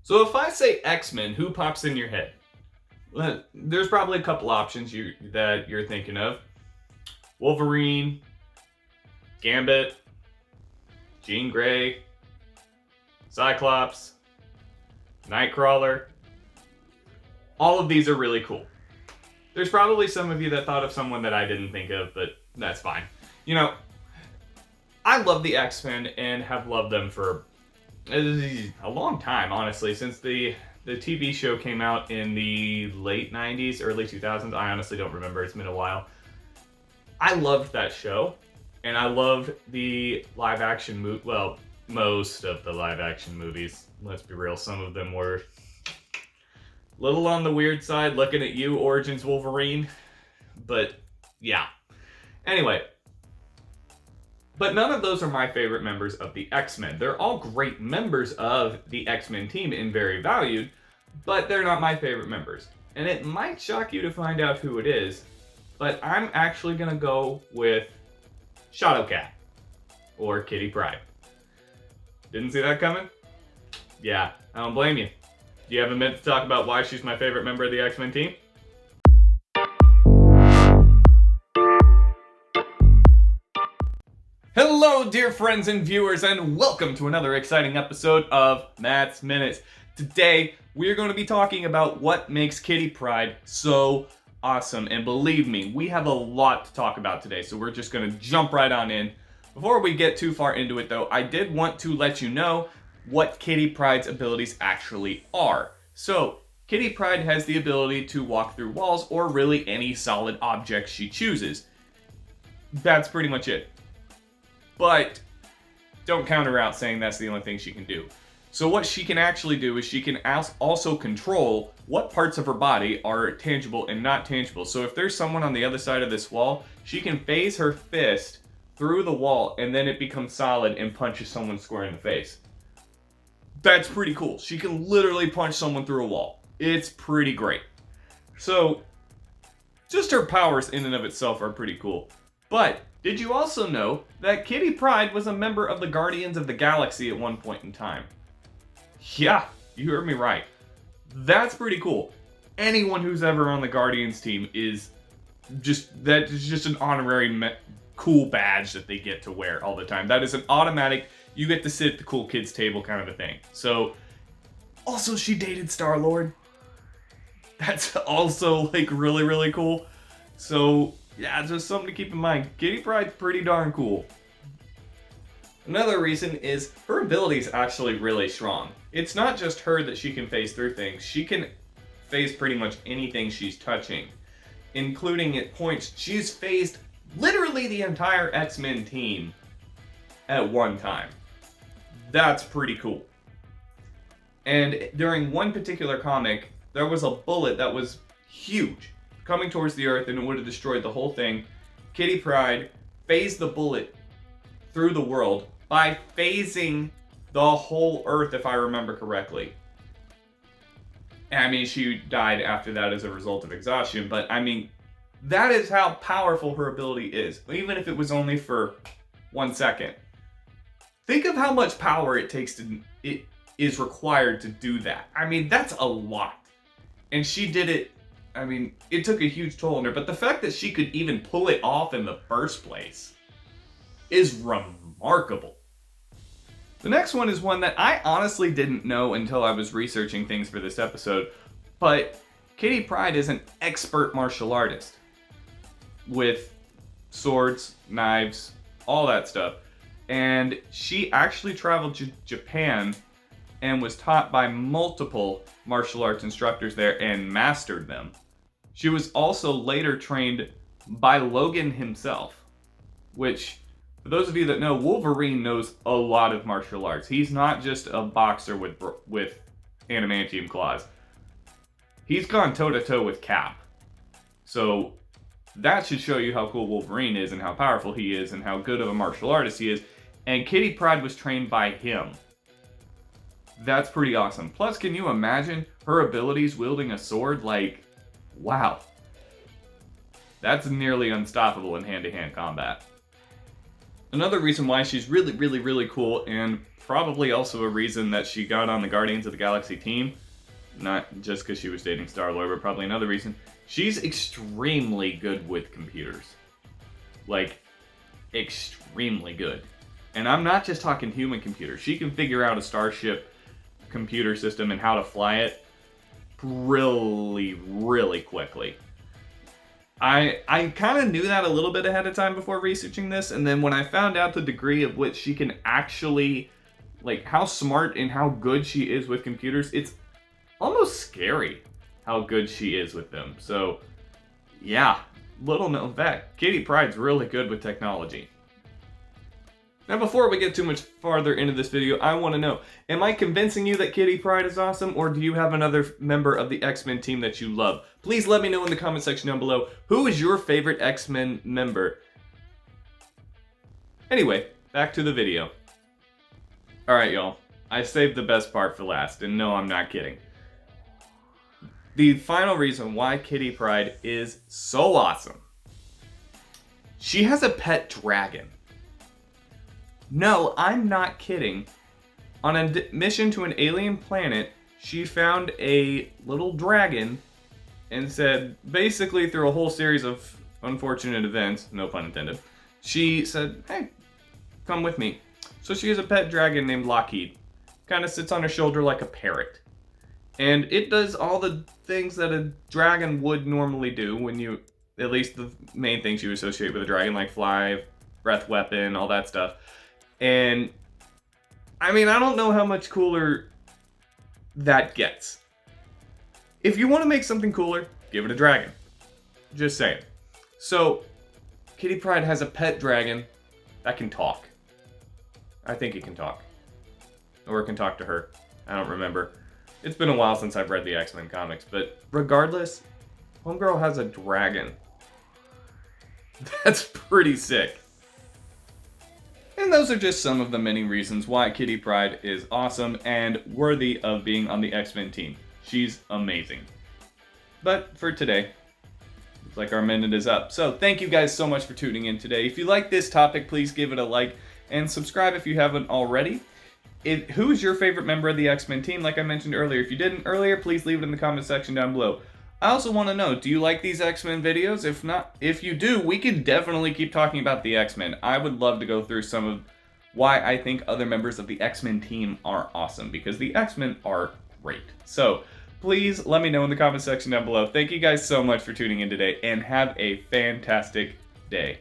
So if I say X-Men, who pops in your head? Well, there's probably a couple options that you're thinking of. Wolverine, Gambit, Jean Grey, Cyclops, Nightcrawler. All of these are really cool. There's probably some of you that thought of someone that I didn't think of, but that's fine. You know, I love the X-Men and have loved them for a long time, honestly, since the TV show came out in the late 90s, early 2000s. I honestly don't remember. It's been a while. I loved that show, and I loved the live-action movie. Well, most of the live-action movies. Let's be real. Some of them were a little on the weird side. Looking at you, Origins Wolverine. But, yeah. Anyway. But none of those are my favorite members of the X-Men. They're all great members of the X-Men team and very valued, but they're not my favorite members. And it might shock you to find out who it is, but I'm actually going to go with Shadowcat, or Kitty Pryde. Didn't see that coming? Yeah, I don't blame you. Do you have a minute to talk about why she's my favorite member of the X-Men team? Hello, dear friends and viewers, and welcome to another exciting episode of Matt's Minutes. Today, we are going to be talking about what makes Kitty Pryde so awesome. And believe me, we have a lot to talk about today, so we're just going to jump right on in. Before we get too far into it, though, I did want to let you know what Kitty Pryde's abilities actually are. So, Kitty Pryde has the ability to walk through walls or really any solid object she chooses. That's pretty much it. But don't count her out saying that's the only thing she can do. So what she can actually do is she can also control what parts of her body are tangible and not tangible. So if there's someone on the other side of this wall, she can phase her fist through the wall and then it becomes solid and punches someone square in the face. That's pretty cool. She can literally punch someone through a wall. It's pretty great. So just her powers in and of itself are pretty cool. But did you also know that Kitty Pryde was a member of the Guardians of the Galaxy at one point in time? Yeah, you heard me right. That's pretty cool. Anyone who's ever on the Guardians team is just an honorary cool badge that they get to wear all the time. That is an automatic, you get to sit at the cool kids table kind of a thing. So, also she dated Star-Lord. That's also like really, really cool. So, yeah, just something to keep in mind. Kitty Pryde's pretty darn cool. Another reason is her ability is actually really strong. It's not just her that she can phase through things. She can phase pretty much anything she's touching, including at points she's phased literally the entire X-Men team at one time. That's pretty cool. And during one particular comic, there was a bullet that was huge coming towards the Earth, and it would have destroyed the whole thing. Kitty Pryde phased the bullet through the world by phasing the whole Earth, if I remember correctly. I mean, she died after that as a result of exhaustion, but I mean, that is how powerful her ability is, even if it was only for 1 second. Think of how much power it is required to do that. I mean, that's a lot. And she did it. I mean, it took a huge toll on her, but the fact that she could even pull it off in the first place is remarkable. The next one is one that I honestly didn't know until I was researching things for this episode, but Kitty Pryde is an expert martial artist with swords, knives, all that stuff, and she actually traveled to Japan and was taught by multiple martial arts instructors there and mastered them. She was also later trained by Logan himself, which, for those of you that know, Wolverine knows a lot of martial arts. He's not just a boxer with adamantium claws. He's gone toe-to-toe with Cap. So that should show you how cool Wolverine is and how powerful he is and how good of a martial artist he is. And Kitty Pryde was trained by him. That's pretty awesome. Plus, can you imagine her abilities wielding a sword? Like, wow. That's nearly unstoppable in hand-to-hand combat. Another reason why she's really, really, really cool and probably also a reason that she got on the Guardians of the Galaxy team. Not just because she was dating Star-Lord, but probably another reason. She's extremely good with computers. Like, extremely good. And I'm not just talking human computers. She can figure out a starship computer system and how to fly it really, really quickly. I kind of knew that a little bit ahead of time before researching this, and then when I found out the degree of which she can actually, like, how smart and how good she is with computers, it's almost scary how good she is with them. So, yeah, little known fact, Kitty Pryde's really good with technology. Now, before we get too much farther into this video, I want to know, am I convincing you that Kitty Pryde is awesome, or do you have another member of the X-Men team that you love? Please let me know in the comment section down below, who is your favorite X-Men member? Anyway, back to the video. Alright, y'all, I saved the best part for last, and no, I'm not kidding. The final reason why Kitty Pryde is so awesome. She has a pet dragon. No, I'm not kidding. On a mission to an alien planet, she found a little dragon and said, basically through a whole series of unfortunate events, no pun intended, she said, hey, come with me. So she has a pet dragon named Lockheed. Kind of sits on her shoulder like a parrot. And it does all the things that a dragon would normally do when you, at least the main things you associate with a dragon, like fly, breath weapon, all that stuff. And, I mean, I don't know how much cooler that gets. If you want to make something cooler, give it a dragon. Just saying. So, Kitty Pryde has a pet dragon that can talk. I think it can talk. Or it can talk to her. I don't remember. It's been a while since I've read the X-Men comics, but regardless, Homegirl has a dragon. That's pretty sick. And those are just some of the many reasons why Kitty Pryde is awesome and worthy of being on the X-Men team. She's amazing. But for today, looks like our minute is up. So thank you guys so much for tuning in today. If you like this topic, please give it a like and subscribe if you haven't already. Who is your favorite member of the X-Men team? Like I mentioned earlier, if you didn't earlier, please leave it in the comment section down below. I also want to know, do you like these X-Men videos? If not, if you do, we can definitely keep talking about the X-Men. I would love to go through some of why I think other members of the X-Men team are awesome, because the X-Men are great. So, please let me know in the comment section down below. Thank you guys so much for tuning in today, and have a fantastic day.